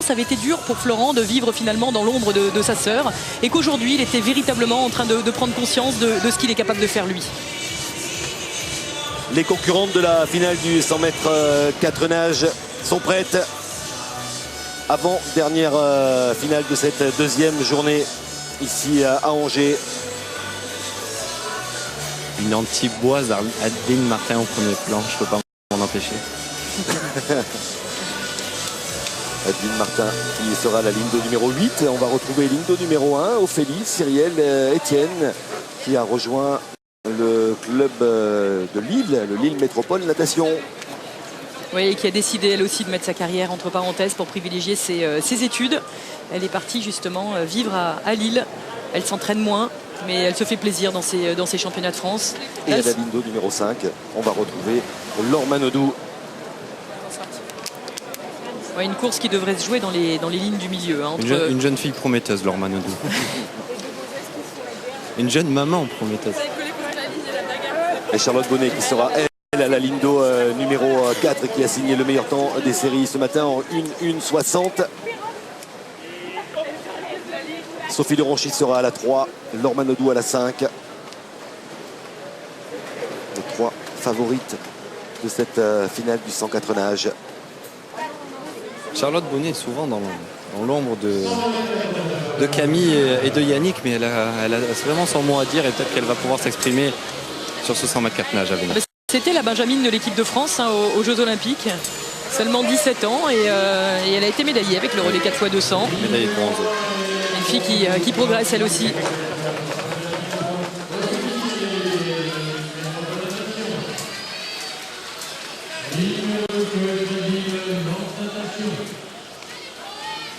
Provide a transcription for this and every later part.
ça avait été dur pour Florent de vivre finalement dans l'ombre de sa sœur et qu'aujourd'hui il était véritablement en train de prendre conscience de ce qu'il est capable de faire lui. Les concurrentes de la finale du 100 mètres 4 nages sont prêtes. Avant dernière finale de cette deuxième journée ici à Angers. Une anti-boise Adeline Martin au premier plan, je peux pas m'en empêcher. Adeline Martin qui sera la ligne de numéro 8. On va retrouver ligne de numéro 1, Ophélie, Cyrielle, Étienne qui a rejoint le club de Lille, le Lille Métropole Natation. Oui, qui a décidé elle aussi de mettre sa carrière entre parenthèses pour privilégier ses études. Elle est partie justement vivre à Lille. Elle s'entraîne moins, mais elle se fait plaisir dans ses championnats de France. Et à la ligne de numéro 5, on va retrouver Laure Manodou. Ouais, une course qui devrait se jouer dans les lignes du milieu. Hein, entre... une jeune fille prometteuse, Laure Manodou. Une jeune maman prometteuse. Et Charlotte Bonnet qui sera elle à la ligne d'eau numéro 4 qui a signé le meilleur temps des séries ce matin en 1:60. Sophie de Ronchy sera à la 3, Laure Manodou à la 5. Les trois favorites de cette finale du 104 nages. Charlotte Bonnet est souvent dans l'ombre de Camille et de Yannick, mais elle a vraiment son mot à dire et peut-être qu'elle va pouvoir s'exprimer sur ce 100 mètres 4 nages à venir. C'était la Benjamine de l'équipe de France hein, aux Jeux Olympiques. Seulement 17 ans et elle a été médaillée avec le relais 4x200. Médaillée de bronze. Une fille qui progresse elle aussi.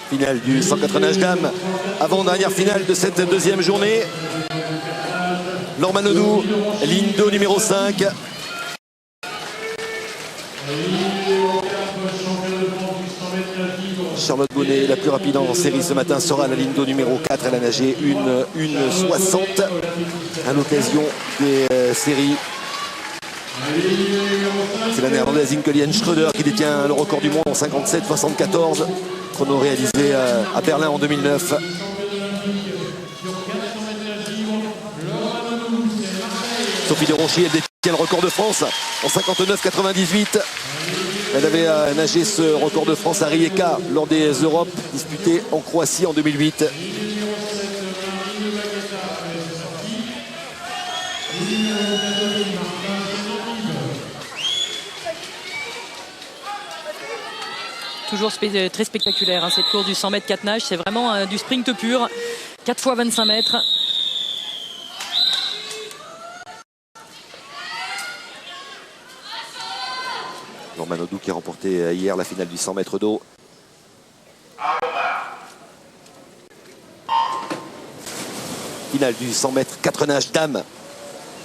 Finale du 104 nages dames, avant-dernière finale de cette deuxième journée. Laure Manodou, ligne d'eau numéro 5. Charlotte Bonnet, la plus rapide en série ce matin, sera à la ligne d'eau numéro 4. Elle a nagé 1:60 à l'occasion des séries. C'est la néerlandaise Inke-Liene Schröder qui détient le record du monde en 57,74. Chrono réalisé à Berlin en 2009. Sophie de Ronchy, elle détient le record de France en 59,98. Elle avait nagé ce record de France à Rijeka lors des Europes disputées en Croatie en 2008. Toujours très spectaculaire hein, cette course du 100 mètres 4 nages, c'est vraiment du sprint pur, 4 fois 25 mètres. Laure Manodou qui a remporté hier la finale du 100 mètres d'eau. Finale du 100 mètres 4 nages dames.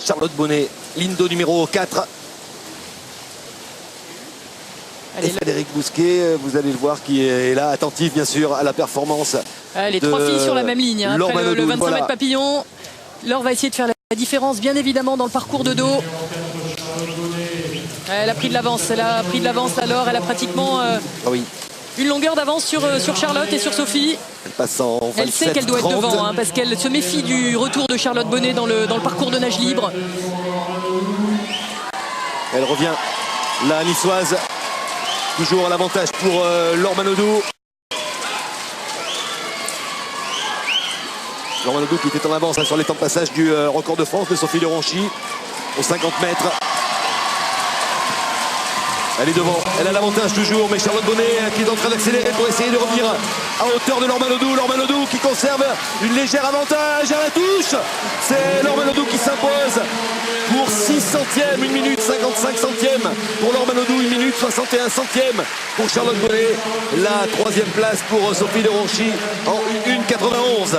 Charlotte Bonnet, ligne d'eau numéro 4. Et Frédéric Bousquet, vous allez le voir, qui est là, attentif bien sûr à la performance. Les trois filles sur la même ligne. Hein, après le 25 mètres papillon. Laure va essayer de faire la différence, bien évidemment, dans le parcours de dos. Elle a pris de l'avance, la Laure. Elle a pratiquement une longueur d'avance sur Charlotte et sur Sophie. Elle passe en 27, elle sait qu'elle doit être devant, hein, parce qu'elle se méfie du retour de Charlotte Bonnet dans le parcours de nage libre. Elle revient, la niçoise. Toujours à l'avantage pour Laure Manodou. Laure Manodou qui était en avance hein, sur les temps de passage du record de France de Sophie de Ronchy aux 50 mètres. Elle est devant, elle a l'avantage toujours, mais Charlotte Bonnet qui est en train d'accélérer pour essayer de revenir à hauteur de Laure Manodou. Laure Manodou qui conserve une légère avantage à la touche. C'est Laure Manodou qui s'impose pour 6 centièmes, 1 minute 55 centièmes pour Laure Manodou, 1 minute 61 centièmes pour Charlotte Bonnet. La troisième place pour Sophie de Ronchy en 1,91.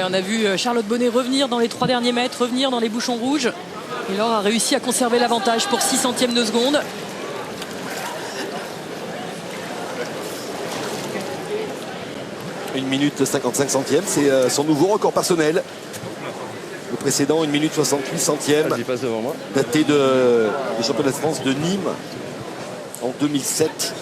On a vu Charlotte Bonnet revenir dans les 3 derniers mètres, revenir dans les bouchons rouges. Et Laure a réussi à conserver l'avantage pour 6 centièmes de seconde. Une minute 55 centièmes, c'est son nouveau record personnel. Le précédent, 1 minute 68 centièmes. J'y passe devant moi. Daté du championnat de France de Nîmes en 2007.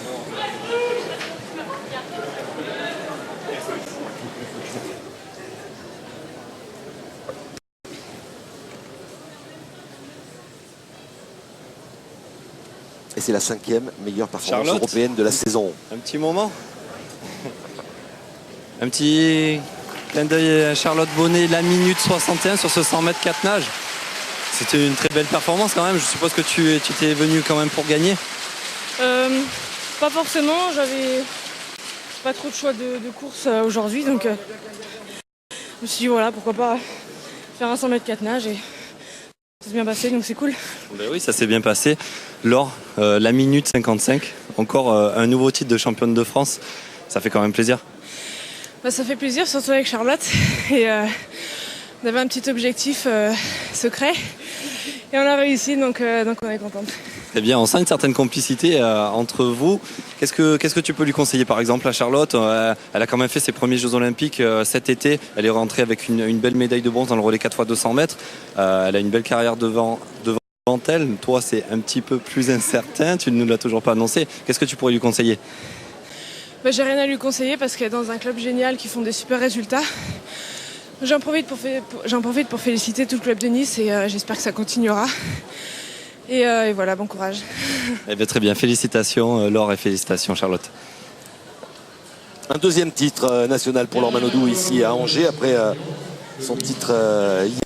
Et c'est la 5e meilleure performance Charlotte européenne de la saison. Un petit moment. Un petit clin d'œil à Charlotte Bonnet, la minute 61 sur ce 100 mètres 4 nages. C'était une très belle performance quand même. Je suppose que tu étais venu quand même pour gagner. Pas forcément, j'avais pas trop de choix de course aujourd'hui, donc je me suis dit voilà, pourquoi pas faire un 100 mètres 4 nages et ça s'est bien passé, donc c'est cool. Ben oui, ça s'est bien passé. Laure, la minute 55, encore un nouveau titre de championne de France. Ça fait quand même plaisir. Bah, ça fait plaisir, surtout avec Charlotte. Et on avait un petit objectif secret et on a réussi, donc on est contente. Très bien, on sent une certaine complicité entre vous. Qu'est-ce que tu peux lui conseiller par exemple à Charlotte? Elle a quand même fait ses premiers Jeux Olympiques cet été. Elle est rentrée avec une belle médaille de bronze dans le relais 4x200 mètres. Elle a une belle carrière devant elle. Toi, c'est un petit peu plus incertain. Tu ne nous l'as toujours pas annoncé. Qu'est-ce que tu pourrais lui conseiller? Bah, j'ai rien à lui conseiller parce qu'elle est dans un club génial qui font des super résultats. J'en profite pour féliciter tout le club de Nice et j'espère que ça continuera. Et voilà, bon courage. Eh bien, très bien, félicitations Laure et félicitations Charlotte. Un deuxième titre national pour Laure Manodou ici à Angers après son titre hier.